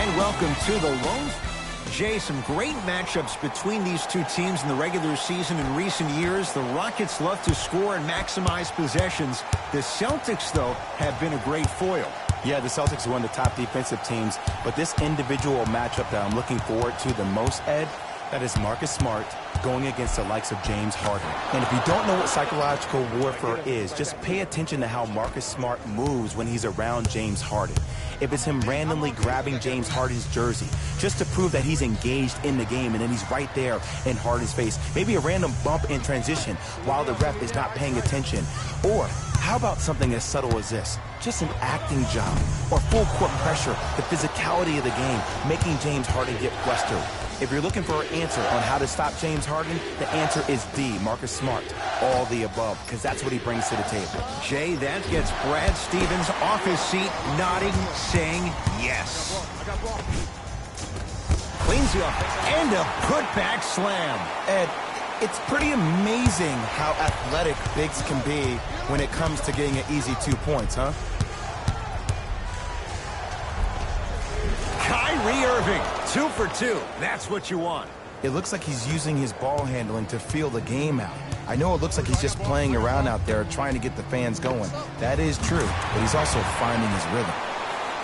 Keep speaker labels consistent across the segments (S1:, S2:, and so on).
S1: And welcome to the Lone. Jay, some great matchups between these two teams in the regular season in recent years. The Rockets love to score and maximize possessions. The Celtics, though, have been a great foil.
S2: Yeah, the Celtics are one of the top defensive teams, but this individual matchup that I'm looking forward to the most, Ed, that is Marcus Smart going against the likes of James Harden. And if you don't know what psychological warfare is, just pay attention to how Marcus Smart moves when he's around James Harden. If it's him randomly grabbing James Harden's jersey just to prove that he's engaged in the game and then he's right there in Harden's face. Maybe a random bump in transition while the ref is not paying attention. Or how about something as subtle as this? Just an acting job or full court pressure, the physicality of the game, making James Harden get flustered. If you're looking for an answer on how to stop James Harden, the answer is D, Marcus Smart. All the above, because that's what he brings to the table.
S1: Jay, that gets Brad Stevens off his seat, nodding, saying yes. Cleans you up, and a putback slam.
S2: Ed, it's pretty amazing how athletic bigs can be when it comes to getting an easy 2 points, huh?
S1: Kyrie Irving, 2 for 2. That's what you want.
S2: It looks like he's using his ball handling to feel the game out. I know it looks like he's just playing around out there trying to get the fans going. That is true, but he's also finding his rhythm.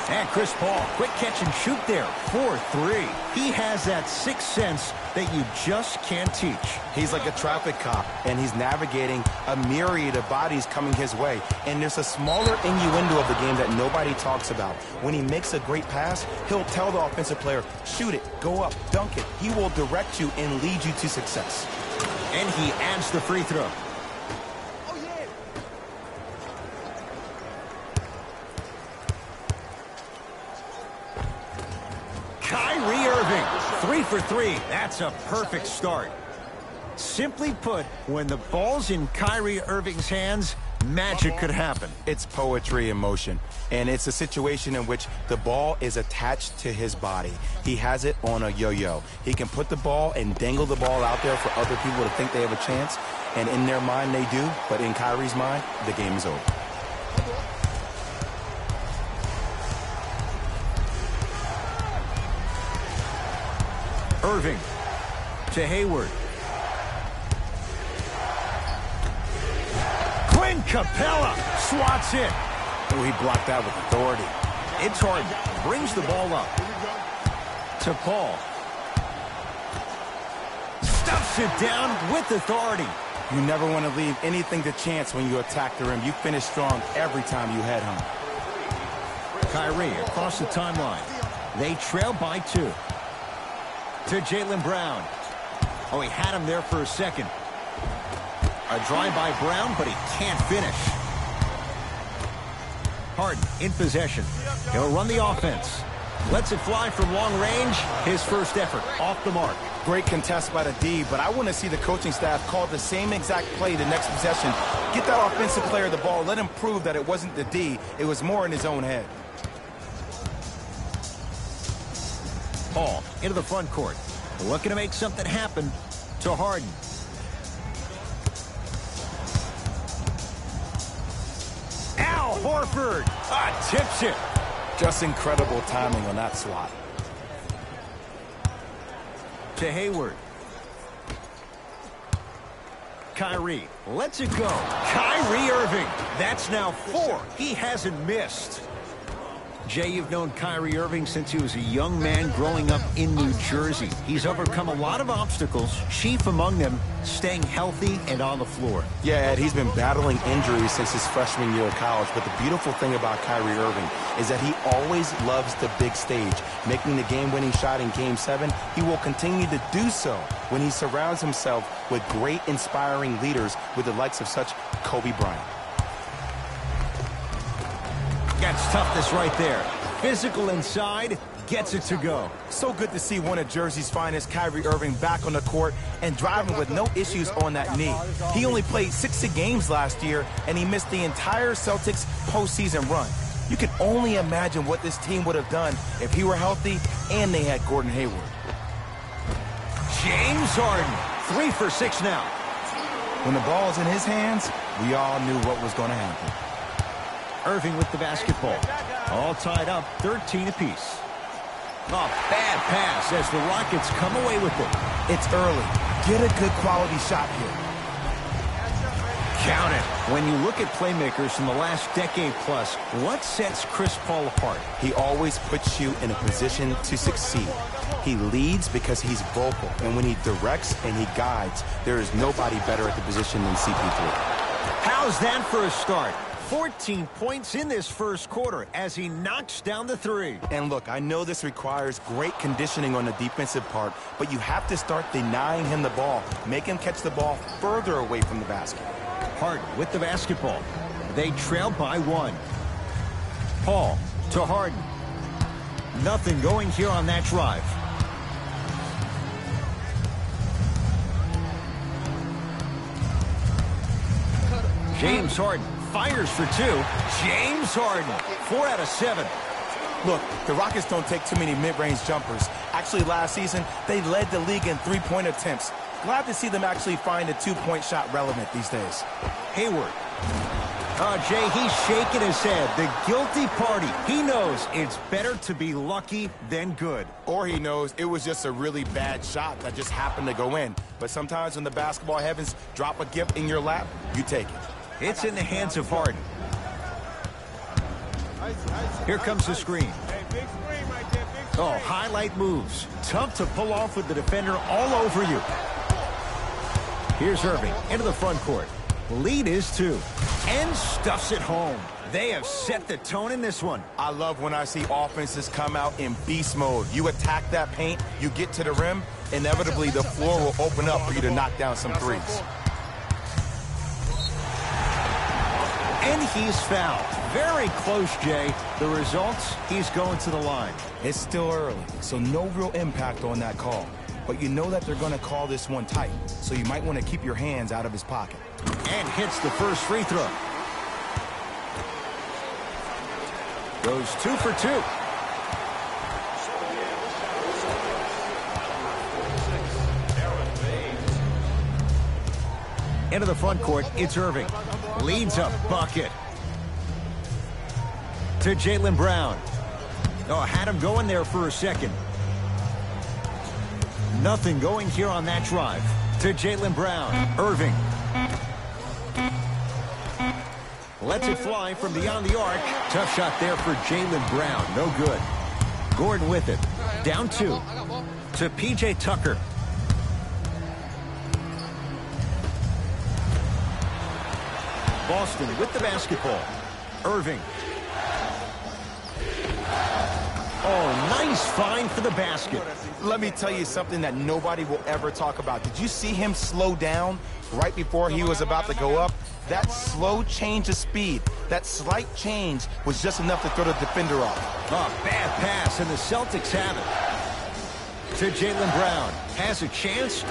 S1: And Chris Paul, quick catch and shoot there, 4-3. He has that sixth sense that you just can't teach.
S2: He's like a traffic cop, and he's navigating a myriad of bodies coming his way. And there's a smaller innuendo of the game that nobody talks about. When he makes a great pass, he'll tell the offensive player, shoot it, go up, dunk it. He will direct you and lead you to success.
S1: And he adds the free throw. Kyrie Irving, 3 for 3. That's a perfect start. Simply put, when the ball's in Kyrie Irving's hands, magic could happen.
S2: It's poetry in motion, and it's a situation in which the ball is attached to his body. He has it on a yo-yo. He can put the ball and dangle the ball out there for other people to think they have a chance, and in their mind they do, but in Kyrie's mind, the game is over.
S1: Irving to Hayward. Clint Capella swats it.
S2: Oh, he blocked that with authority.
S1: It's Harden. Brings the ball up. To Paul. Stuffs it down with authority.
S2: You never want to leave anything to chance when you attack the rim. You finish strong every time you head home.
S1: Kyrie across the timeline. They trail by 2. To Jaylen Brown. Oh, he had him there for a second. A drive by Brown, but he can't finish. Harden in possession. He'll run the offense. Lets it fly from long range. His first effort off the mark.
S2: Great contest by the D, but I want to see the coaching staff call the same exact play the next possession. Get that offensive player the ball. Let him prove that it wasn't the D. It was more in his own head.
S1: Paul into the front court. Looking to make something happen to Harden. Al Horford tips it.
S2: Just incredible timing on that swat.
S1: To Hayward. Kyrie lets it go. Kyrie Irving. That's now 4. He hasn't missed. Jay, you've known Kyrie Irving since he was a young man growing up in New Jersey. He's overcome a lot of obstacles, chief among them staying healthy and on the floor.
S2: Yeah, Ed, he's been battling injuries since his freshman year of college, but the beautiful thing about Kyrie Irving is that he always loves the big stage. Making the game-winning shot in Game 7, he will continue to do so when he surrounds himself with great, inspiring leaders with the likes of such Kobe Bryant.
S1: That's toughness right there. Physical inside, gets it to go.
S2: So good to see one of Jersey's finest, Kyrie Irving, back on the court and driving with no issues on that knee. He only played 60 games last year, and he missed the entire Celtics postseason run. You can only imagine what this team would have done if he were healthy and they had Gordon Hayward.
S1: James Harden, 3 for 6 now.
S2: When the ball's in his hands, we all knew what was going to happen.
S1: Irving with the basketball. All tied up, 13 apiece. Oh, bad pass as the Rockets come away with it.
S2: It's early. Get a good quality shot here.
S1: Count it. When you look at playmakers in the last decade plus, what sets Chris Paul apart?
S2: He always puts you in a position to succeed. He leads because he's vocal, and when he directs and he guides, there is nobody better at the position than CP3.
S1: How's that for a start? 14 points in this first quarter as he knocks down the three.
S2: And look, I know this requires great conditioning on the defensive part, but you have to start denying him the ball. Make him catch the ball further away from the basket.
S1: Harden with the basketball. They trail by 1. Paul to Harden. Nothing going here on that drive. James Harden fires for 2. James Harden, 4 out of 7.
S2: Look, the Rockets don't take too many mid-range jumpers. Actually, last season, they led the league in three-point attempts. Glad to see them actually find a two-point shot relevant these days.
S1: Hayward. Jay, he's shaking his head. The guilty party. He knows it's better to be lucky than good.
S2: Or he knows it was just a really bad shot that just happened to go in. But sometimes when the basketball heavens drop a gift in your lap, you take it.
S1: It's in the hands of Harden. Here comes the screen. Oh, highlight moves. Tough to pull off with the defender all over you. Here's Irving into the front court. Lead is 2. And stuffs it home. They have set the tone in this one.
S2: I love when I see offenses come out in beast mode. You attack that paint, you get to the rim, inevitably the floor will open up for you to knock down some threes.
S1: And he's fouled. Very close, Jay. The results, he's going to the line.
S2: It's still early, so no real impact on that call. But you know that they're going to call this one tight, so you might want to keep your hands out of his pocket.
S1: And hits the first free throw. Goes 2 for 2. Into the front court, it's Irving. Leads a bucket. To Jaylen Brown. Oh, had him going there for a second. Nothing going here on that drive. To Jaylen Brown. Irving. Lets it fly from beyond the arc. Tough shot there for Jaylen Brown. No good. Gordon with it. Down 2. To P.J. Tucker. Boston with the basketball. Irving. Oh, nice find for the basket.
S2: Let me tell you something that nobody will ever talk about. Did you see him slow down right before he was about to go up? That slow change of speed, that slight change was just enough to throw the defender off.
S1: Oh, bad pass, and the Celtics have it. To Jaylen Brown. Has a chance?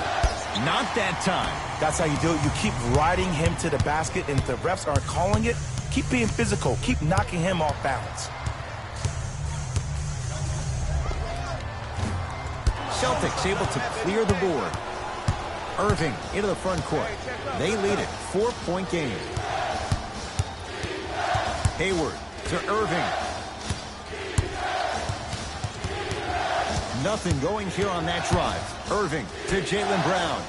S1: Not that time.
S2: That's how you do it. You keep riding him to the basket, and if the refs aren't calling it, keep being physical. Keep knocking him off balance.
S1: Celtics able to clear the board. Irving into the front court. They lead it. 4-point game. Hayward to Irving. Nothing going here on that drive. Irving to Jaylen Brown.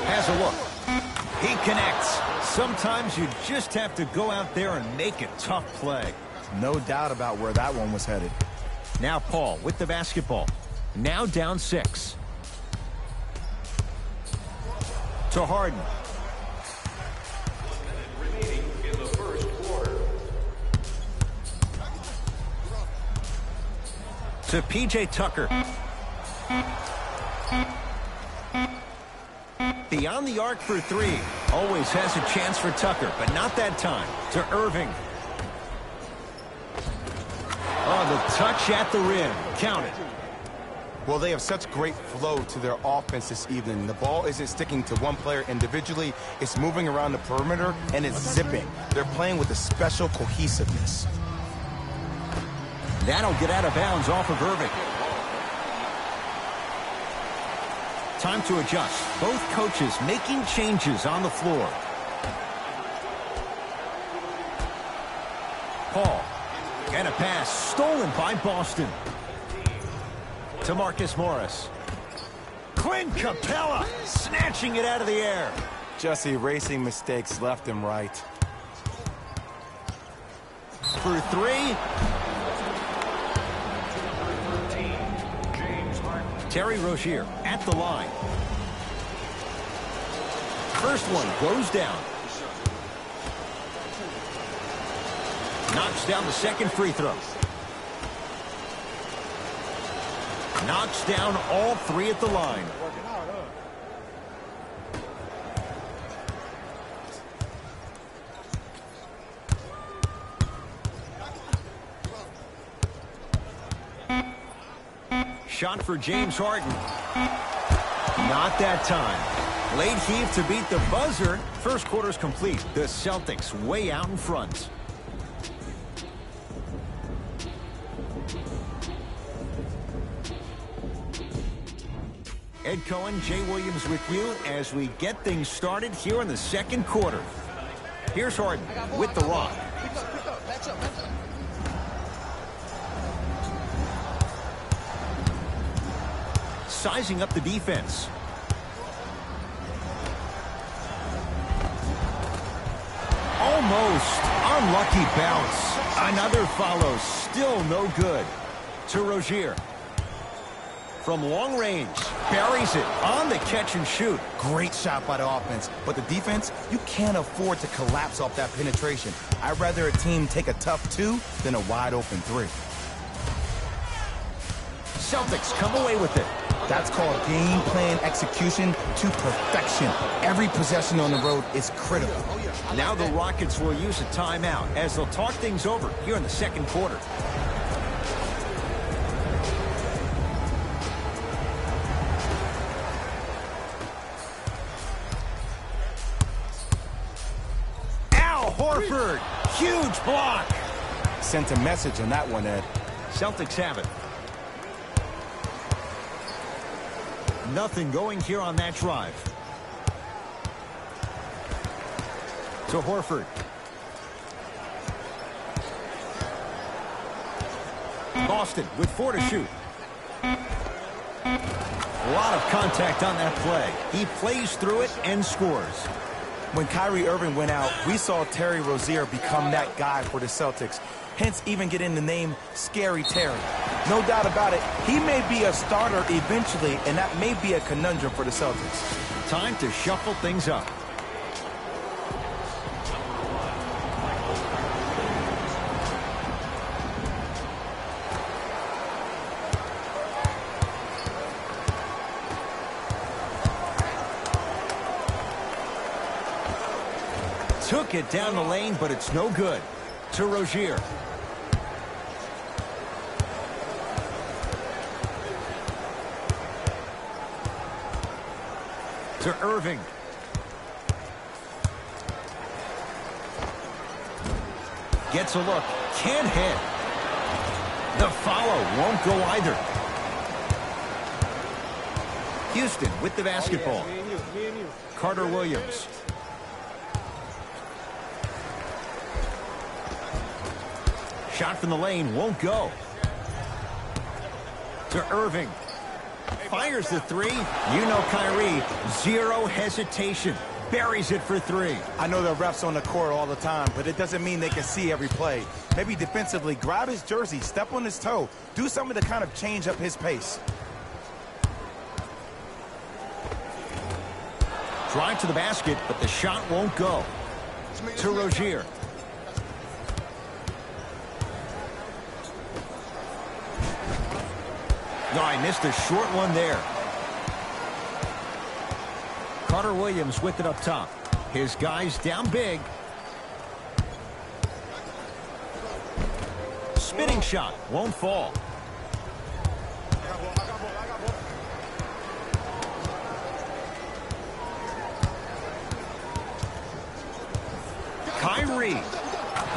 S1: Has a look. He connects. Sometimes you just have to go out there and make a tough play.
S2: No doubt about where that one was headed.
S1: Now Paul with the basketball. Now down 6. To Harden. To P.J. Tucker. Beyond the arc for 3. Always has a chance for Tucker, but not that time. To Irving. Oh, the touch at the rim. Count it.
S2: Well, they have such great flow to their offense this evening. The ball isn't sticking to one player individually. It's moving around the perimeter, and it's zipping. They're playing with a special cohesiveness.
S1: That'll get out of bounds off of Irving. Time to adjust. Both coaches making changes on the floor. Paul And a pass stolen by Boston. To Marcus Morris. Clint Capella snatching it out of the air.
S2: Just erasing mistakes left and right.
S1: For three. Terry Rozier at the line. First one goes down. Knocks down the second free throw. Knocks down all three at the line. Shot for James Harden. Not that time. Late heave to beat the buzzer. First quarter's complete. The Celtics way out in front. Ed Cohen, Jay Williams with you as we get things started here in the second quarter. Here's Harden with the rock. Sizing up the defense. Almost unlucky bounce. Another follow, still no good. To Rozier. From long range, buries it on the catch and shoot.
S2: Great shot by the offense, but the defense, you can't afford to collapse off that penetration. I'd rather a team take a tough two than a wide open three.
S1: Celtics come away with it.
S2: That's called game plan execution to perfection. Every possession on the road is critical.
S1: Now the Rockets will use a timeout as they'll talk things over here in the second quarter. Al Horford, huge block.
S2: Sent a message on that one, Ed.
S1: Celtics have it. Nothing going here on that drive. To Horford. Boston with 4 to shoot. A lot of contact on that play. He plays through it and scores.
S2: When Kyrie Irving went out, we saw Terry Rozier become that guy for the Celtics. Hence, even getting the name Scary Terry. No doubt about it, he may be a starter eventually, and that may be a conundrum for the Celtics.
S1: Time to shuffle things up. Took it down the lane, but it's no good. To Rozier. To Irving. Gets a look. Can't hit. The follow won't go either. Houston with the basketball. Carter Williams. Shot from the lane won't go. To Irving. Fires the three. You know Kyrie, zero hesitation. Buries it for three.
S2: I know the refs on the court all the time, but it doesn't mean they can see every play. Maybe defensively, grab his jersey, step on his toe, do something to kind of change up his pace.
S1: Drive to the basket, but the shot won't go. To Rozier. No, I missed a short one there. Carter Williams with it up top. His guys down big. Spinning shot won't fall. Kyrie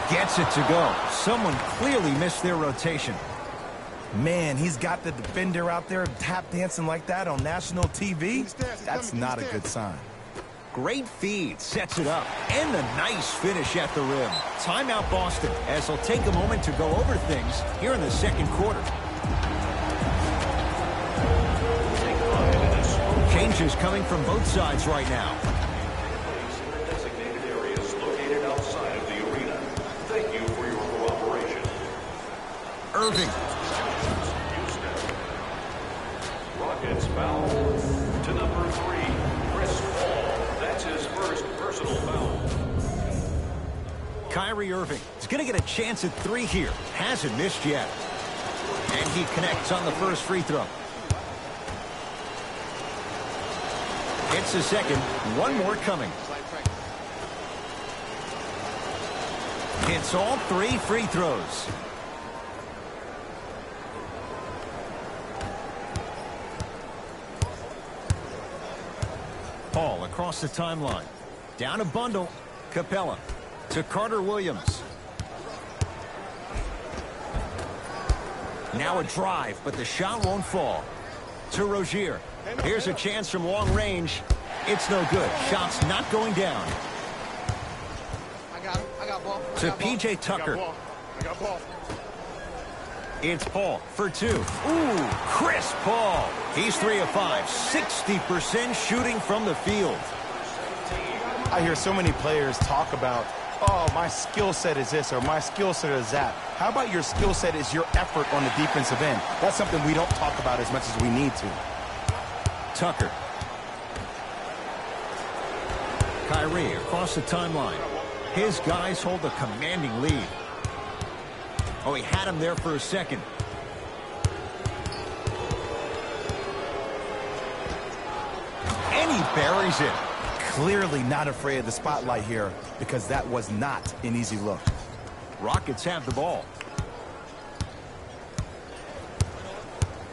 S1: gets it to go. Someone clearly missed their rotation.
S2: Man, he's got the defender out there tap dancing like that on national TV. That's not a good sign.
S1: Great feed, sets it up, and a nice finish at the rim. Timeout Boston, as they'll take a moment to go over things here in the second quarter. Changes coming from both sides right now.
S3: Designated areas located outside of the arena. Thank you for your cooperation.
S1: Irving.
S3: Rockets foul to number 3, Chris Paul. That's his first personal foul.
S1: Kyrie Irving is going to get a chance at 3 here. Hasn't missed yet. And he connects on the first free throw. It's the second. One more coming. Hits all 3 free throws. Paul across the timeline. Down a bundle. Capella to Carter Williams. Now a drive, but the shot won't fall. To Rozier. Here's a chance from long range. It's no good. Shot's not going down.
S4: I got ball.
S1: To P.J. Tucker.
S4: I got ball.
S1: It's Paul for 2. Ooh, Chris Paul. He's 3 of 5. 60% shooting from the field.
S2: I hear so many players talk about, oh, my skill set is this or my skill set is that. How about your skill set is your effort on the defensive end? That's something we don't talk about as much as we need to.
S1: Tucker. Kyrie across the timeline. His guys hold a commanding lead. Oh, he had him there for a second. And he buries it.
S2: Clearly not afraid of the spotlight here because that was not an easy look.
S1: Rockets have the ball.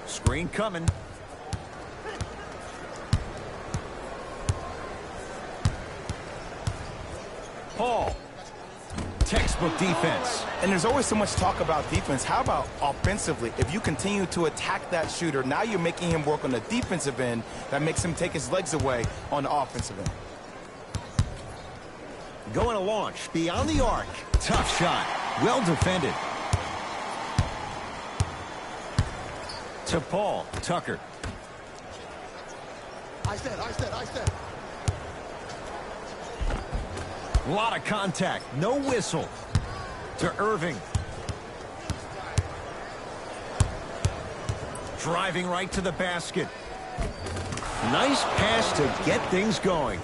S1: Screen coming. Paul. Textbook defense.
S2: And there's always so much talk about defense. How about offensively? If you continue to attack that shooter, now you're making him work on the defensive end. That makes him take his legs away on the offensive end.
S1: Going to launch beyond the arc. Tough shot. Well defended. To Paul. Tucker.
S4: I said.
S1: A lot of contact. No whistle. To Irving. Driving right to the basket. Nice pass to get things going.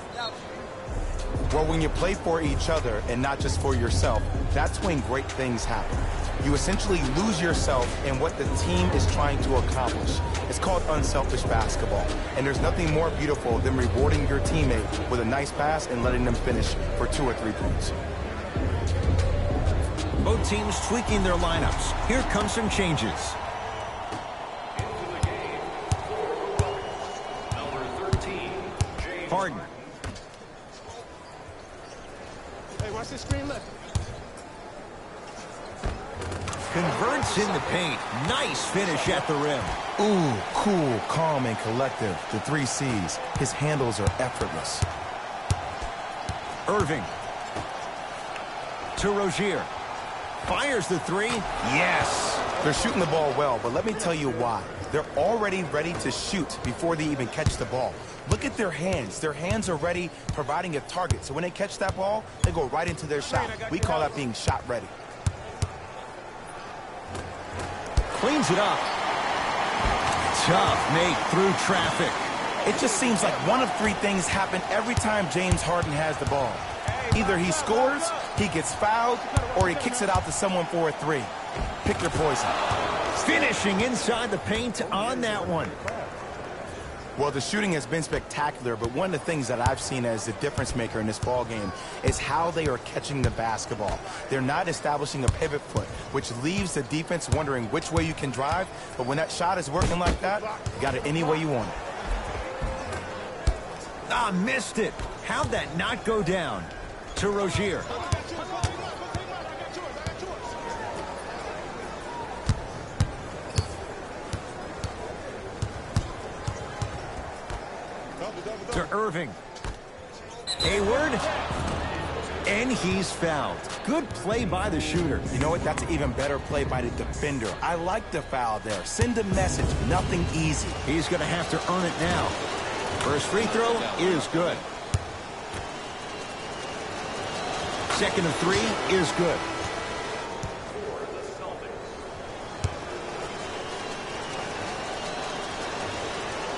S2: Well, when you play for each other and not just for yourself, that's when great things happen. You essentially lose yourself in what the team is trying to accomplish. It's called unselfish basketball. And there's nothing more beautiful than rewarding your teammate with a nice pass and letting them finish for 2 or 3 points.
S1: Both teams tweaking their lineups. Here comes some changes.
S3: Into the game, number 13, James
S1: Harden.
S4: Hey, watch this screen left.
S1: Converts in the paint. Nice finish at the rim.
S2: Ooh, cool, calm, and collective. The 3 C's. His handles are effortless.
S1: Irving. To Rozier. Fires the 3. Yes.
S2: They're shooting the ball well, but let me tell you why. They're already ready to shoot before they even catch the ball. Look at their hands. Their hands are ready, providing a target. So when they catch that ball, they go right into their shot. We call that being shot ready.
S1: Cleans it up. Tough make through traffic.
S2: It just seems like one of 3 things happen every time James Harden has the ball. Either he scores, he gets fouled, or he kicks it out to someone for a 3. Pick your poison.
S1: Finishing inside the paint on that one.
S2: Well, the shooting has been spectacular, but one of the things that I've seen as the difference maker in this ball game is how they are catching the basketball. They're not establishing a pivot foot, which leaves the defense wondering which way you can drive, but when that shot is working like that, you got it any way you want it.
S1: Ah, missed it. How'd that not go down? To Rozier. To Irving. Hayward. And he's fouled. Good play by the shooter.
S2: You know what? That's an even better play by the defender. I like the foul there. Send a message. Nothing easy.
S1: He's going to have to earn it now. First free throw is good. Second of three is good.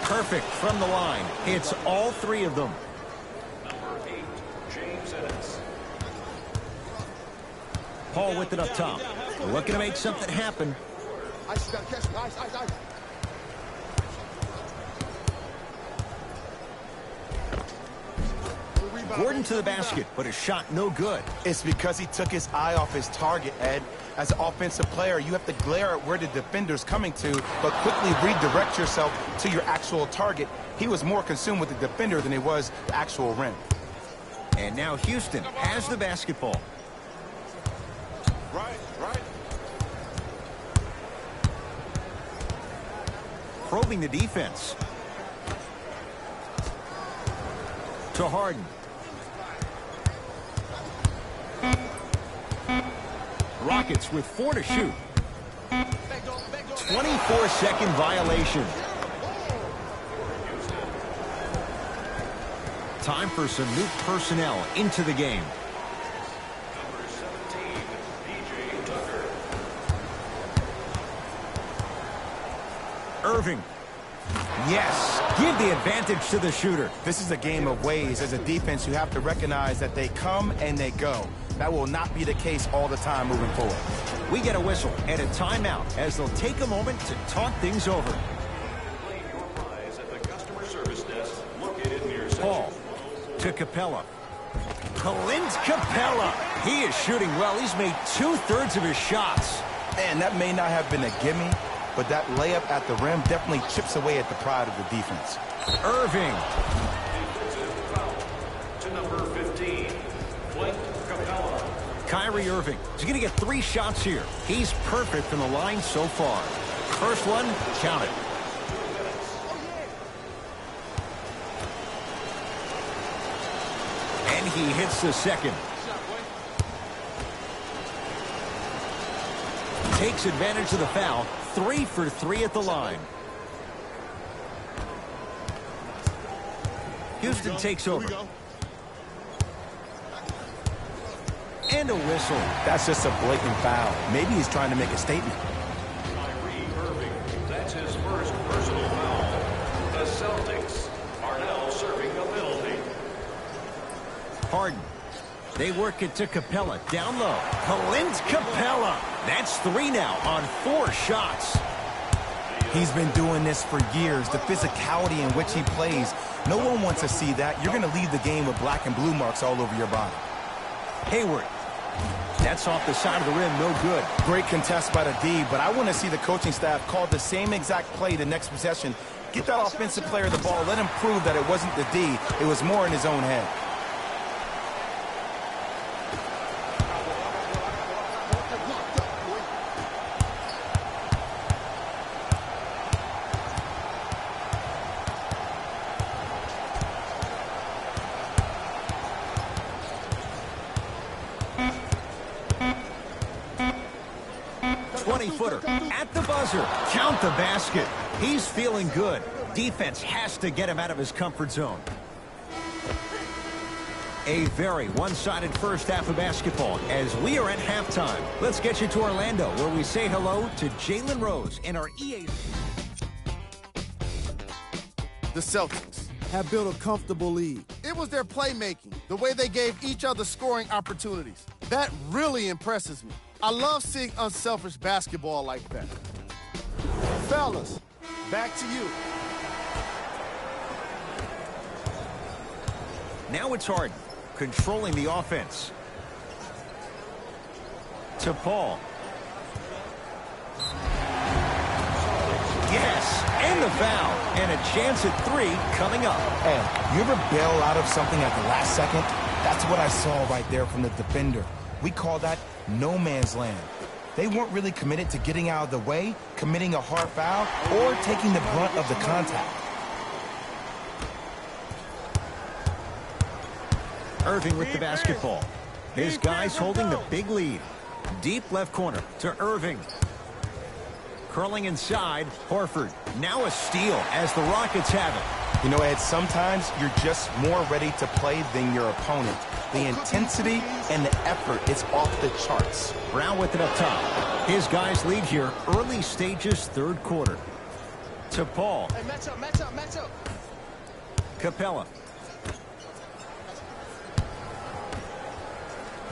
S1: Perfect from the line. It's all three of them.
S3: Number 8, James Ennis.
S1: Paul with it up top. Looking to make something happen.
S4: Ice, you gotta catch it. Ice, ice, ice.
S1: Gordon to the basket, but his shot no good.
S2: It's because he took his eye off his target, Ed. As an offensive player, you have to glare at where the defender's coming to, but quickly redirect yourself to your actual target. He was more consumed with the defender than he was the actual rim.
S1: And now Houston has the basketball.
S4: Right, right.
S1: Probing the defense. To Harden. Rockets with 4 to shoot. 24-second violation. Time for some new personnel into the game.
S3: Number 17, PJ Tucker.
S1: Irving. Yes, give the advantage to the shooter.
S2: This is a game of ways. As a defense, you have to recognize that they come and they go. That will not be the case all the time moving forward.
S1: We get a whistle and a timeout as they'll take a moment to talk things over.
S3: Claim your prize at the customer service desk located near
S1: Paul to Capella. Clint Capella. He is shooting well. He's made 2/3 of his shots.
S2: Man, that may not have been a gimme, but that layup at the rim definitely chips away at the pride of the defense.
S1: Irving.
S3: defensive foul to number 15, Clint Capella.
S1: Kyrie Irving. He's going to get 3 shots here. He's perfect from the line so far. First one, count it. And he hits the second. Takes advantage of the foul. 3 for 3 at the line. Houston takes over. And a whistle.
S2: That's just a blatant foul. Maybe he's trying to make a statement.
S3: Kyrie Irving, that's his first personal foul. The Celtics are now serving a penalty.
S1: Harden. They work it to Capella. Down low. Clint Capella. That's 3 now on 4 shots.
S2: He's been doing this for years. The physicality in which he plays. No one wants to see that. You're going to leave the game with black and blue marks all over your body.
S1: Hayward. That's off the side of the rim. No good.
S2: Great contest by the D, but I want to see the coaching staff call the same exact play the next possession. Get that offensive player the ball. Let him prove that it wasn't the D. It was more in his own head.
S1: At the buzzer. Count the basket. He's feeling good. Defense has to get him out of his comfort zone. A very one-sided first half of basketball as we are at halftime. Let's get you to Orlando where we say hello to Jalen Rose and our EA.
S5: The Celtics have built a comfortable lead. It was their playmaking, the way they gave each other scoring opportunities. That really impresses me. I love seeing unselfish basketball like that. Fellas, back to you.
S1: Now it's Harden, controlling the offense. To Paul. Yes, and the foul. And a chance at 3 coming up.
S2: Hey, you ever bail out of something at the last second? That's what I saw right there from the defender. We call that no man's land. They weren't really committed to getting out of the way, committing a hard foul, or taking the brunt of the contact.
S1: Irving with the basketball. His guys holding the big lead. Deep left corner to Irving. Curling inside, Horford. Now a steal as the Rockets have it.
S2: You know, Ed, sometimes you're just more ready to play than your opponent. The intensity and the effort is off the charts.
S1: Brown with it up top. His guys lead here early stages, third quarter. To Paul.
S4: Hey, match up.
S1: Capella.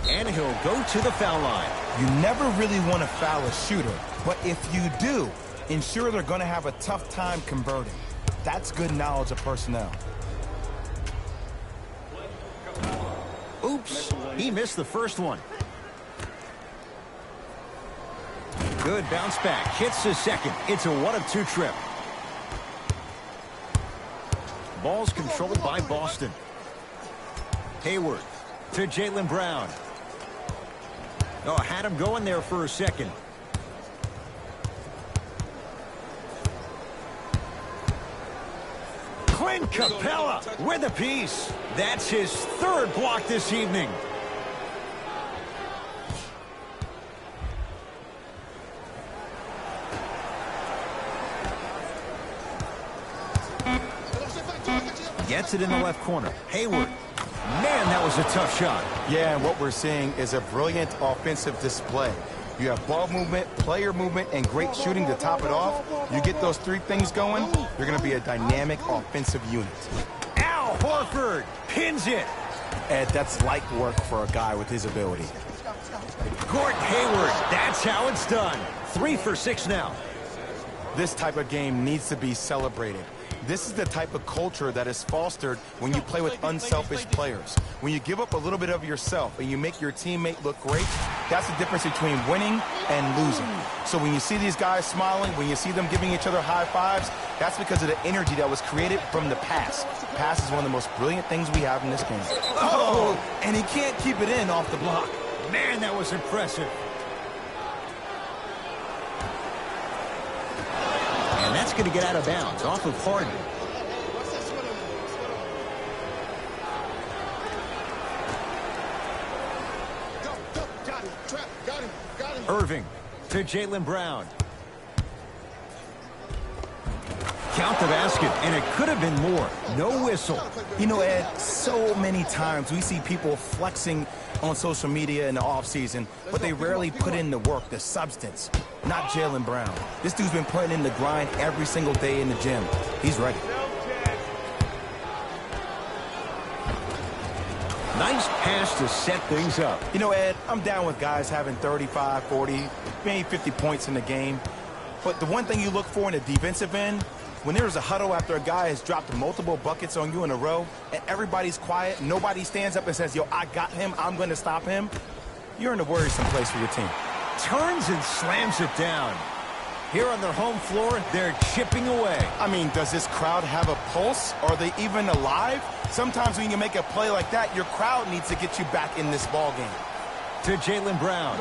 S1: And he'll go to the foul line.
S2: You never really want to foul a shooter, but if you do, ensure they're going to have a tough time converting. That's good knowledge of personnel.
S1: Oops, he missed the first one. Good bounce back, hits the second. It's a 1-of-2 trip. Ball's controlled by Boston. Hayward to Jaylen Brown. Oh, had him going there for a second. Clint Capella with a piece. That's his third block this evening. Gets it in the left corner. Hayward. Man, that was a tough shot.
S2: Yeah, and what we're seeing is a brilliant offensive display. You have ball movement, player movement, and great shooting to top it off. You get those three things going, you're going to be a dynamic offensive unit.
S1: Al Horford pins it.
S2: Ed, that's light work for a guy with his ability.
S1: Gordon Hayward, that's how it's done. 3 for 6 now.
S2: This type of game needs to be celebrated. This is the type of culture that is fostered when you play with unselfish players. When you give up a little bit of yourself and you make your teammate look great, that's the difference between winning and losing. So when you see these guys smiling, when you see them giving each other high fives, that's because of the energy that was created from the pass. Pass is one of the most brilliant things we have in this game.
S1: Oh,
S2: and he can't keep it in off the block.
S1: Man, that was impressive. And that's going to get out of bounds off of Harden. Irving to Jaylen Brown. Count the basket, and it could have been more. No whistle.
S2: You know, Ed, so many times we see people flexing on social media in the offseason, but they rarely put in the work, the substance. Not Jaylen Brown. This dude's been putting in the grind every single day in the gym. He's ready.
S1: Nice pass to set things up.
S2: You know, Ed, I'm down with guys having 35, 40, maybe 50 points in the game. But the one thing you look for in the defensive end, when there's a huddle after a guy has dropped multiple buckets on you in a row and everybody's quiet, nobody stands up and says, yo, I got him, I'm going to stop him, you're in a worrisome place for your team.
S1: Turns and slams it down. Here on their home floor, they're chipping away.
S2: I mean, does this crowd have a pulse? Are they even alive? Sometimes when you make a play like that, your crowd needs to get you back in this ball game.
S1: To Jaylen Brown.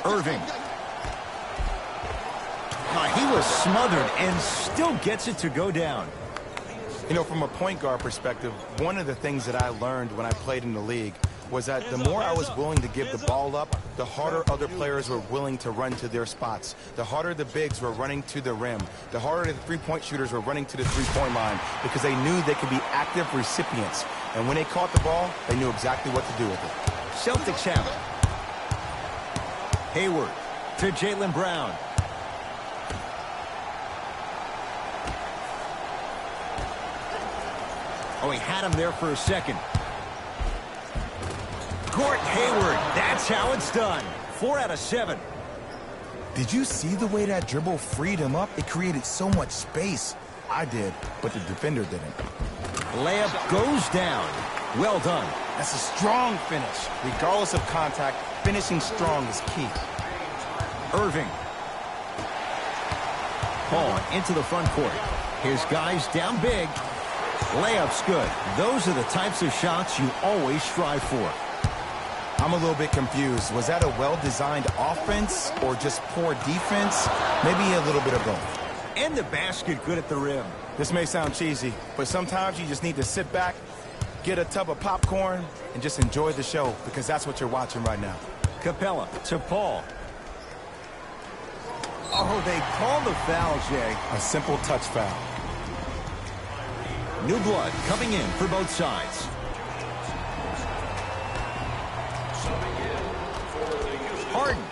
S1: Irving. He was smothered and still gets it to go down.
S2: You know, from a point guard perspective, one of the things that I learned when I played in the league was that the more I was willing to give the ball up, the harder other players were willing to run to their spots. The harder the bigs were running to the rim. The harder the three-point shooters were running to the three-point line because they knew they could be active recipients. And when they caught the ball, they knew exactly what to do with it.
S1: Celtics have it. Hayward to Jaylen Brown. Oh, he had him there for a second. Gordon Hayward, that's how it's done. 4 out of 7.
S2: Did you see the way that dribble freed him up? It created so much space. I did, but the defender didn't.
S1: Layup goes down. Well done.
S2: That's a strong finish. Regardless of contact, finishing strong is key.
S1: Irving. Ball into the front court. His guys down big. Layup's good. Those are the types of shots you always strive for.
S2: I'm a little bit confused. Was that a well-designed offense or just poor defense? Maybe a little bit of both.
S1: And the basket good at the rim.
S2: This may sound cheesy, but sometimes you just need to sit back get a tub of popcorn, and just enjoy the show, because that's what you're watching right now.
S1: Capella to Paul. Oh, they call the foul, Jay.
S2: A simple touch foul.
S1: New blood coming in for both sides. Harden.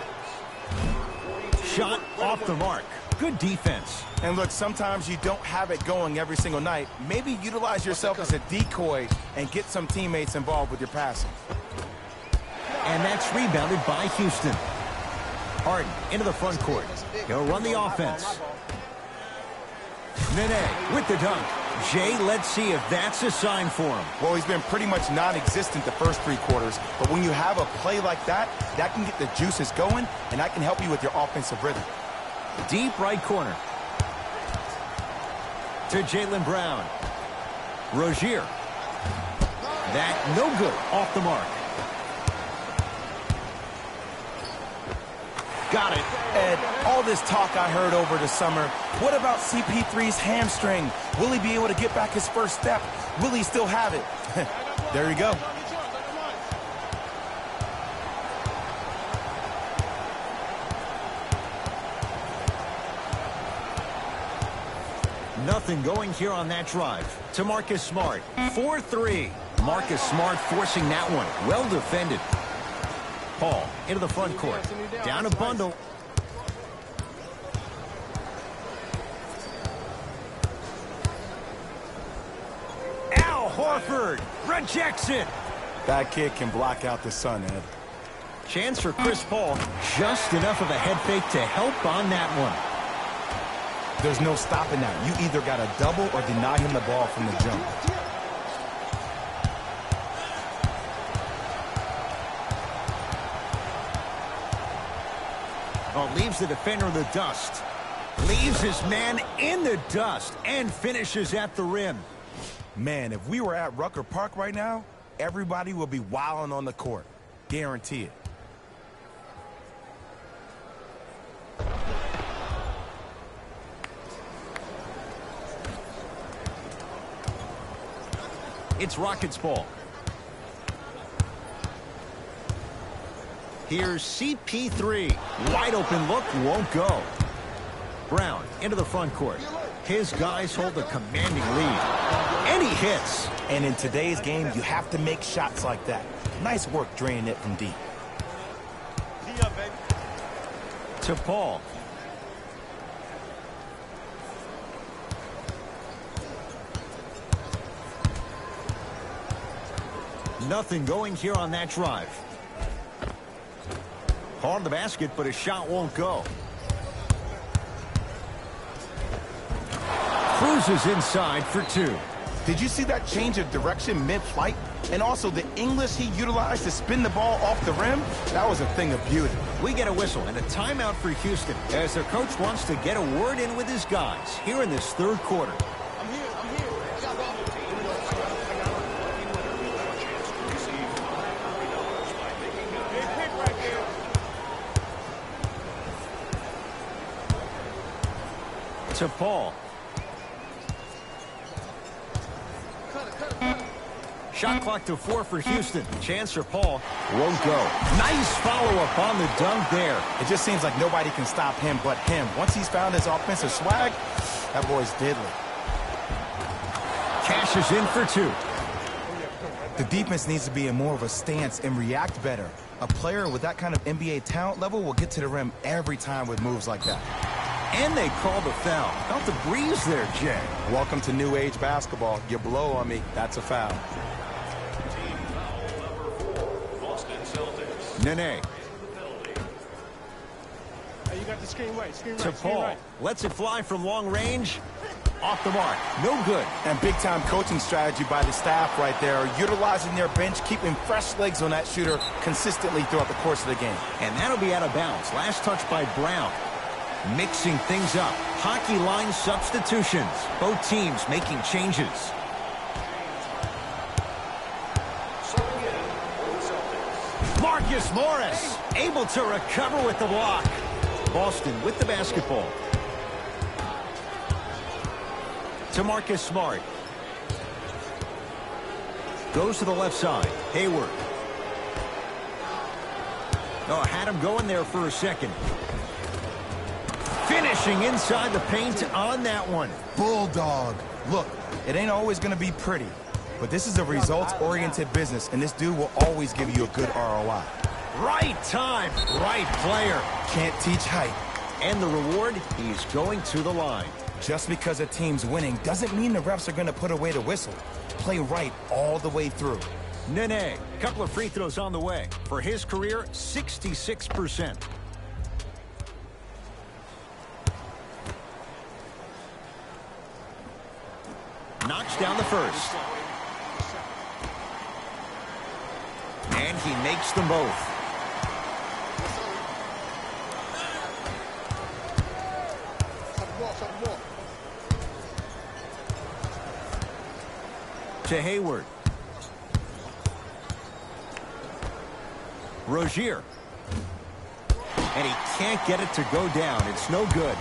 S1: Shot off the mark. Good defense.
S2: And look, sometimes you don't have it going every single night. Maybe utilize yourself as a decoy and get some teammates involved with your passing.
S1: And that's rebounded by Houston. Harden into the front court. He'll run the offense. Nene with the dunk. Jay, let's see if that's a sign for him.
S2: Well, he's been pretty much non-existent the first 3 quarters, but when you have a play like that, that can get the juices going, and that can help you with your offensive rhythm.
S1: Deep right corner. To Jaylen Brown. Rozier. That no good, off the mark. Got it.
S2: Ed, all this talk I heard over the summer, what about CP3's hamstring? Will he be able to get back his first step? Will he still have it? There you go.
S1: Nothing going here on that drive. To Marcus Smart. 4-3. Marcus Smart forcing that one. Well defended. Paul into the front court. Down a bundle. Al Horford rejects it.
S2: That kid can block out the sun, Ed.
S1: Chance for Chris Paul. Just enough of a head fake to help on that one.
S2: There's no stopping that. You either got to double or deny him the ball from the jump.
S1: Oh, leaves the defender in the dust. Leaves his man in the dust and finishes at the rim.
S2: Man, if we were at Rucker Park right now, everybody would be wilding on the court. Guarantee it.
S1: It's Rockets ball. Here's CP3. Wide open look, won't go. Brown into the front court. His guys hold a commanding lead. And he hits.
S2: And in today's game, you have to make shots like that. Nice work draining it from deep.
S1: To Paul. Nothing going here on that drive. On the basket, but his shot won't go. Cruises inside for 2.
S2: Did you see that change of direction mid-flight? And also the English he utilized to spin the ball off the rim? That was a thing of beauty.
S1: We get a whistle and a timeout for Houston as their coach wants to get a word in with his guys here in this 3rd quarter. To Paul. Shot clock to 4 for Houston. Chance for Paul. Won't go. Nice follow-up on the dunk there.
S2: It just seems like nobody can stop him but him. Once he's found his offensive swag, that boy's deadly.
S1: Cashes in for 2.
S2: The defense needs to be in more of a stance and react better. A player with that kind of NBA talent level will get to the rim every time with moves like that.
S1: And they call the foul. Felt the breeze there, Jay.
S2: Welcome to new age basketball. You blow on me, that's a foul.
S3: Team foul number 4, Boston Celtics.
S1: Nene.
S4: Hey, you got the screen right. Screen right.
S1: To
S4: Screen
S1: Paul.
S4: right.
S1: Lets it fly from long range. Off the mark. No good.
S2: And big-time coaching strategy by the staff right there, utilizing their bench, keeping fresh legs on that shooter consistently throughout the course of the game.
S1: And that'll be out of bounds. Last touch by Brown. Mixing things up. Hockey line substitutions. Both teams making changes. Marcus Morris able to recover with the block. Boston with the basketball. To Marcus Smart. Goes to the left side. Hayward. Oh, had him going there for a second. Finishing inside the paint on that one.
S2: Bulldog. Look, it ain't always going to be pretty, but this is a results-oriented business, and this dude will always give you a good ROI.
S1: Right time, right player.
S2: Can't teach height.
S1: And the reward, he's going to the line.
S2: Just because a team's winning doesn't mean the refs are going to put away the whistle. Play right all the way through.
S1: Nene, couple of free throws on the way. For his career, 66%. Knocks down the first. And he makes them both. To Hayward. Rozier. And he can't get it to go down. It's no good.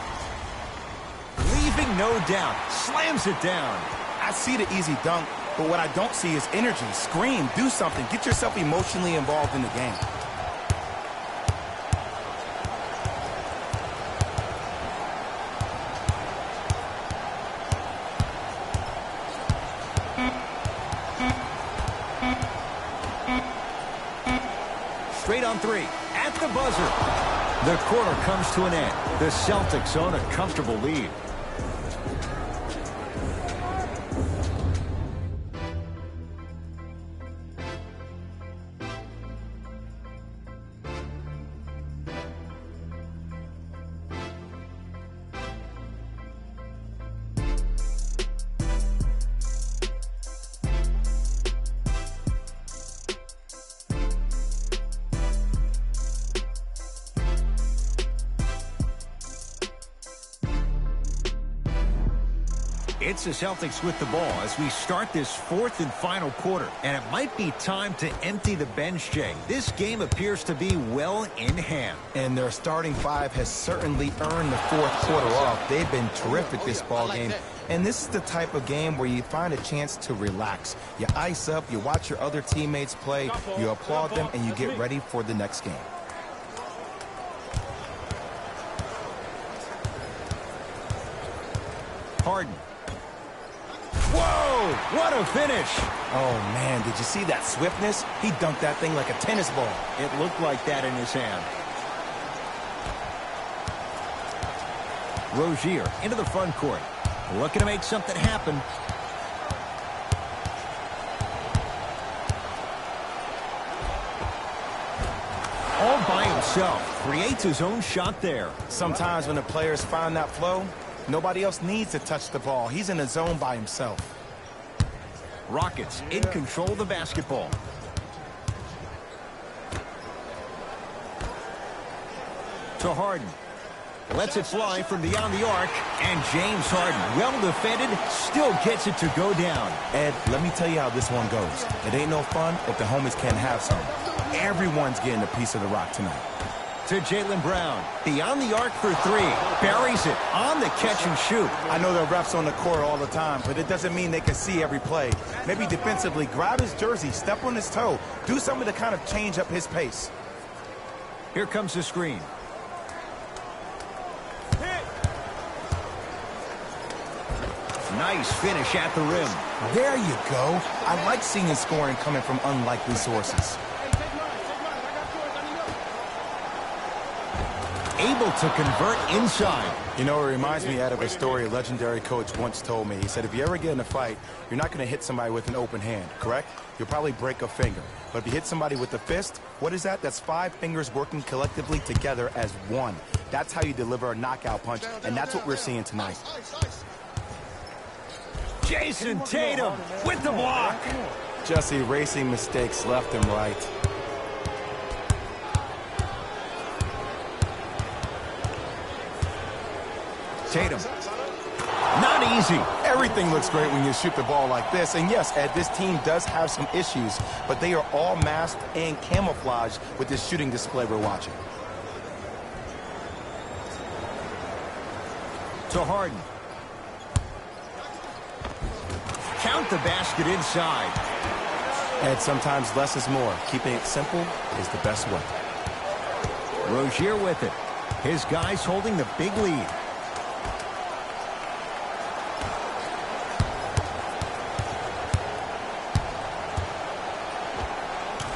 S1: Leaving no doubt. Slams it down.
S2: I see the easy dunk, but what I don't see is energy. Scream, do something. Get yourself emotionally involved in the game.
S1: Straight on three. At the buzzer. The quarter comes to an end. The Celtics own a comfortable lead. It's the Celtics with the ball as we start this fourth and final quarter. And it might be time to empty the bench, Jay. This game appears to be well in hand.
S2: And their starting five has certainly earned the fourth quarter off. They've been terrific this ball game. And this is the type of game where you find a chance to relax. You ice up, you watch your other teammates play, you applaud them, and you get ready for the next game.
S1: Harden. Whoa! What a finish!
S2: Oh, man, did you see that swiftness? He dunked that thing like a tennis ball.
S1: It looked like that in his hand. Rozier into the front court. Looking to make something happen. All by himself. Creates his own shot there.
S2: Sometimes when the players find that flow, nobody else needs to touch the ball. He's in the zone by himself.
S1: Rockets in control of the basketball. To Harden. Lets it fly from beyond the arc. And James Harden, well defended, still gets it to go down.
S2: Ed, let me tell you how this one goes. It ain't no fun if the homies can't have some. Everyone's getting a piece of the rock tonight.
S1: To Jaylen Brown. Beyond the arc for three. Buries it on the catch and shoot.
S2: I know the refs on the court all the time, but it doesn't mean they can see every play. Maybe defensively, grab his jersey, step on his toe, do something to kind of change up his pace.
S1: Here comes the screen. Nice finish at the rim.
S2: There you go. I like seeing scoring coming from unlikely sources.
S1: Able to convert inside.
S2: You know, it reminds me of a story a legendary coach once told me. He said, if you ever get in a fight, you're not going to hit somebody with an open hand, correct? You'll probably break a finger. But if you hit somebody with a fist, what is that? That's 5 fingers working collectively together as one. That's how you deliver a knockout punch, and that's what we're seeing tonight.
S1: Jason Tatum with the block.
S2: Just erasing mistakes left and right.
S1: Tatum. Not easy.
S2: Everything looks great when you shoot the ball like this. And yes, Ed, this team does have some issues, but they are all masked and camouflaged with this shooting display we're watching.
S1: To Harden. Count the basket inside.
S2: And sometimes less is more. Keeping it simple is the best way.
S1: Rozier with it. His guys holding the big lead.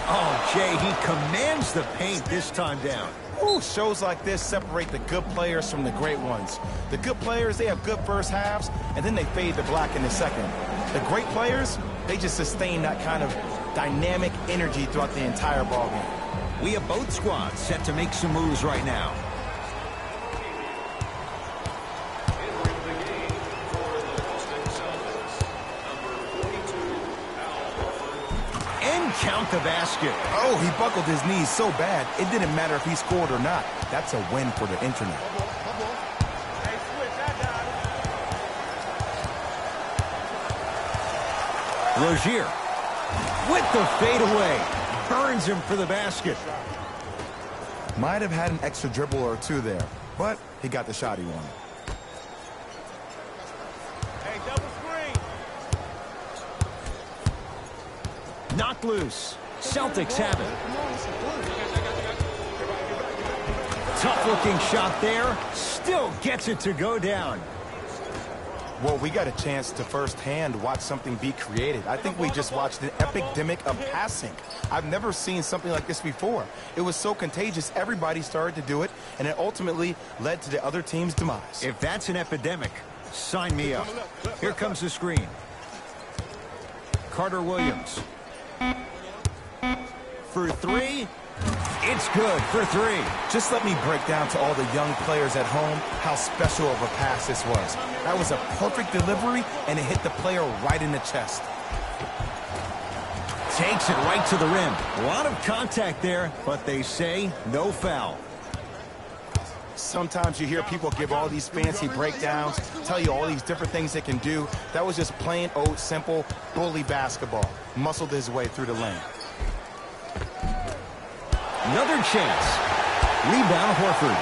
S1: Oh, Jay, he commands the paint this time down.
S2: Ooh, shows like this separate the good players from the great ones. The good players, they have good first halves, and then they fade to black in the second. The great players, they just sustain that kind of dynamic energy throughout the entire ballgame.
S1: We have both squads set to make some moves right now.
S3: Entering the game for the Boston Celtics, number 42, Al Horford.
S1: And count the basket.
S2: Oh, he buckled his knees so bad, it didn't matter if he scored or not. That's a win for the internet.
S4: Hey, switch, I got it.
S1: Rozier with the fadeaway. Burns him for the basket.
S2: Might have had an extra dribble or two there, but he got the shot he wanted.
S4: Hey, double screen.
S1: Knocked loose. Celtics have it. Tough-looking shot there. Still gets it to go down.
S2: Well, we got a chance to firsthand watch something be created. I think we just watched an epidemic of passing. I've never seen something like this before. It was so contagious, everybody started to do it, and it ultimately led to the other team's demise.
S1: If that's an epidemic, sign me up. Here comes the screen. Carter Williams. For three. It's good for three.
S2: Just let me break down to all the young players at home how special of a pass this was. That was a perfect delivery, and it hit the player right in the chest.
S1: Takes it right to the rim. A lot of contact there, but they say no foul.
S2: Sometimes you hear people give all these fancy breakdowns, tell you all these different things they can do. That was just plain old simple bully basketball. Muscled his way through the lane.
S1: Another chance. Rebound Horford.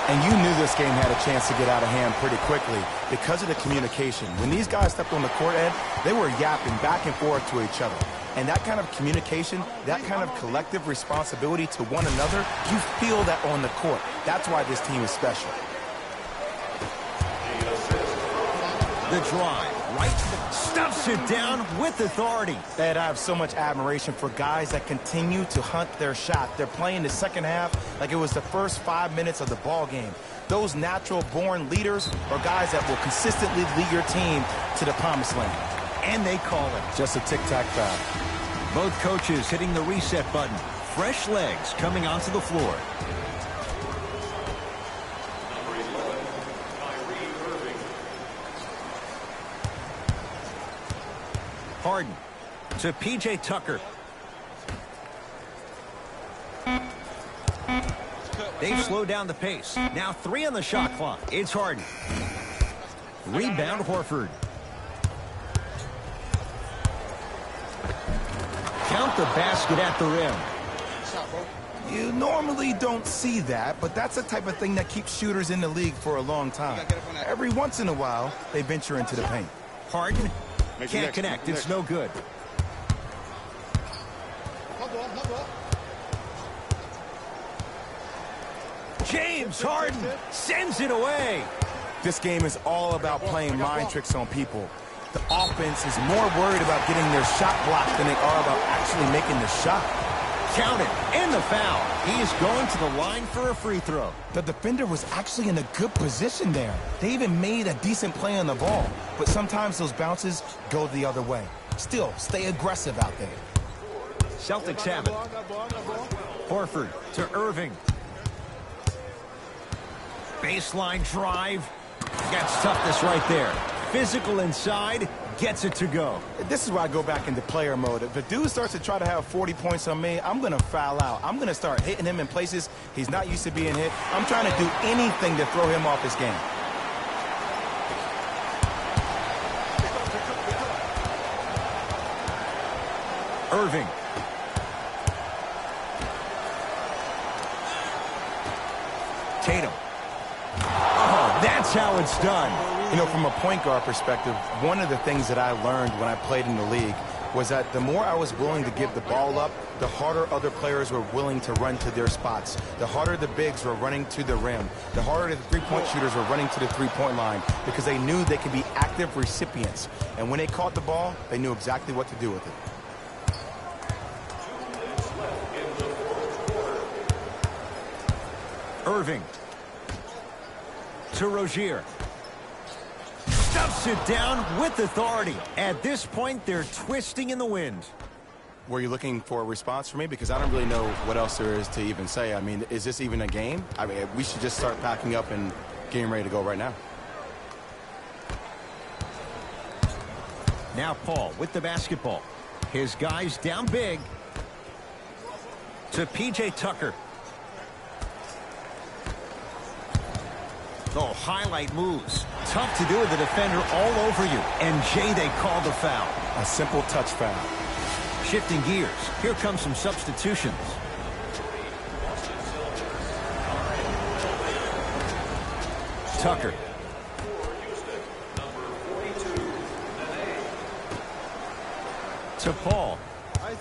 S2: And you knew this game had a chance to get out of hand pretty quickly because of the communication. When these guys stepped on the court, Ed, they were yapping back and forth to each other. And that kind of communication, that kind of collective responsibility to one another, you feel that on the court. That's why this team is special.
S1: The drive. Right. Stuffs it down with authority.
S2: Ed, I have so much admiration for guys that continue to hunt their shot. They're playing the second half like it was the first 5 minutes of the ball game. Those natural-born leaders are guys that will consistently lead your team to the promised land.
S1: And they call it.
S2: Just a tic-tac foul.
S1: Both coaches hitting the reset button. Fresh legs coming onto the floor.
S3: Number 11, Kyrie Irving.
S1: Harden to P.J. Tucker. They've slowed down the pace. Now 3 on the shot clock. It's Harden. Rebound Horford. Count the basket at the rim.
S2: You normally don't see that, but that's the type of thing that keeps shooters in the league for a long time. Every once in a while, they venture into the paint.
S1: Harden can't connect. It's no good. James Harden sends it away.
S2: This game is all about playing mind tricks on people. The offense is more worried about getting their shot blocked than they are about actually making the shot.
S1: Count it. And the foul. He is going to the line for a free throw.
S2: The defender was actually in a good position there. They even made a decent play on the ball. But sometimes those bounces go the other way. Still, stay aggressive out there.
S1: Celtics have it. Horford to Irving. Baseline drive. Gets toughness right there. Physical inside. Gets it to go.
S2: This is where I go back into player mode. If the dude starts to try to have 40 points on me, I'm going to foul out. I'm going to start hitting him in places he's not used to being hit. I'm trying to do anything to throw him off his game.
S1: Irving. Tatum. Oh, that's how it's done.
S2: You know, from a point guard perspective, one of the things that I learned when I played in the league was that the more I was willing to give the ball up, the harder other players were willing to run to their spots. The harder the bigs were running to the rim. The harder the three-point shooters were running to the three-point line because they knew they could be active recipients. And when they caught the ball, they knew exactly what to do with it.
S1: Irving to Rozier. Stuffs it down with authority. At this point, they're twisting in the wind.
S2: Were you looking for a response from me? Because I don't really know what else there is to even say. I mean, is this even a game? I mean, we should just start packing up and getting ready to go right now.
S1: Now Paul with the basketball. His guys down big. To P.J. Tucker. Oh, highlight moves. Tough to do with the defender all over you. And Jay, they called the foul.
S2: A simple touch foul.
S1: Shifting gears. Here comes some substitutions. Tucker. To Paul.
S5: Ice.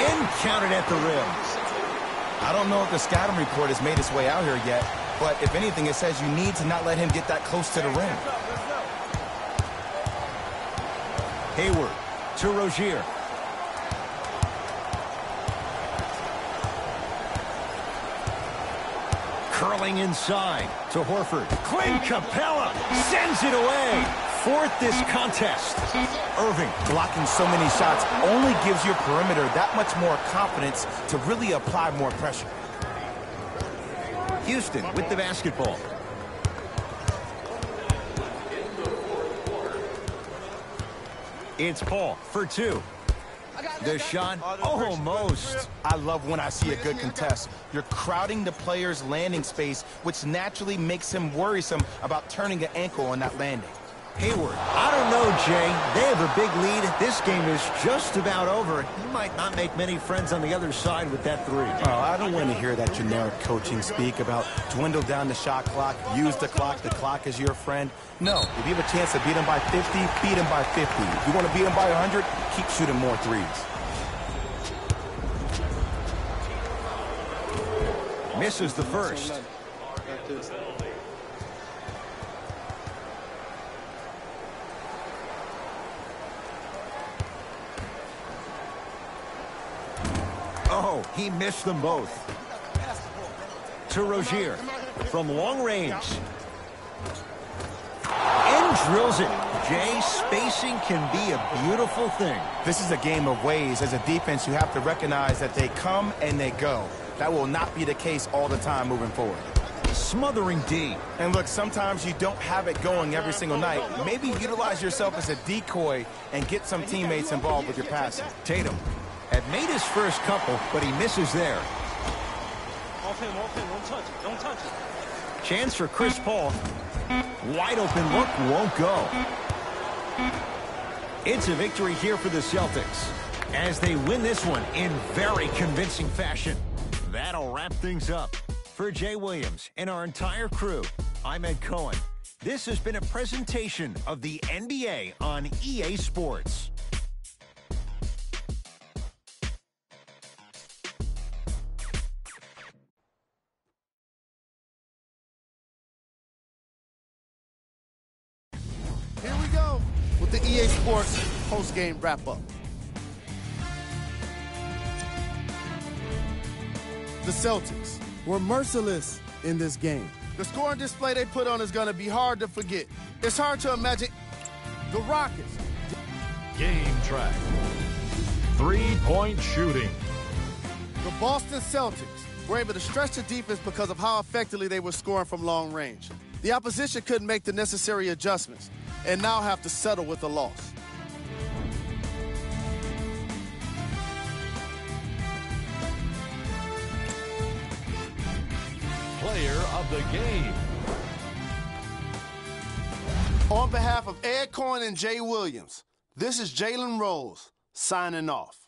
S1: And counted at the rim.
S2: I don't know if the scouting report has made its way out here yet, but if anything, it says you need to not let him get that close to the rim.
S1: Hayward to Rozier. Curling inside to Horford. Clint Capella sends it away. Fourth this contest. Irving.
S2: Blocking so many shots only gives your perimeter that much more confidence to really apply more pressure.
S1: Houston with the basketball. It's Paul for two. The shot almost.
S2: I love when I see a good contest. You're crowding the player's landing space, which naturally makes him worrisome about turning an ankle on that landing.
S1: Hayward. I don't know, Jay. They have a big lead. This game is just about over. He might not make many friends on the other side with that three.
S2: Oh, I don't want to hear that generic coaching speak about dwindle down the shot clock, use the clock is your friend. No, if you have a chance to beat him by 50, beat him by 50. If you want to beat him by 100, keep shooting more threes.
S1: Misses the first. Oh, he missed them both. To Rozier from long range. And drills it. Jay, spacing can be a beautiful thing.
S2: This is a game of ways. As a defense, you have to recognize that they come and they go. That will not be the case all the time moving forward.
S1: Smothering D.
S2: And look, sometimes you don't have it going every single night. Maybe utilize yourself as a decoy and get some teammates involved with your passing.
S1: Tatum had made his first couple, but he misses there.
S4: Off him, don't touch it.
S1: Chance for Chris Paul. Wide open look, won't go. It's a victory here for the Celtics as they win this one in very convincing fashion. That'll wrap things up. For Jay Williams and our entire crew, I'm Ed Cohen. This has been a presentation of the NBA on EA Sports.
S5: Here we go with the EA Sports post-game wrap-up. The Celtics were merciless in this game. The scoring display they put on is going to be hard to forget. It's hard to imagine the Rockets.
S3: Game track. Three-point shooting.
S5: The Boston Celtics were able to stretch the defense because of how effectively they were scoring from long range. The opposition couldn't make the necessary adjustments and now have to settle with a loss.
S3: Player of the game.
S5: On behalf of Ed Cohen and Jay Williams, this is Jalen Rose signing off.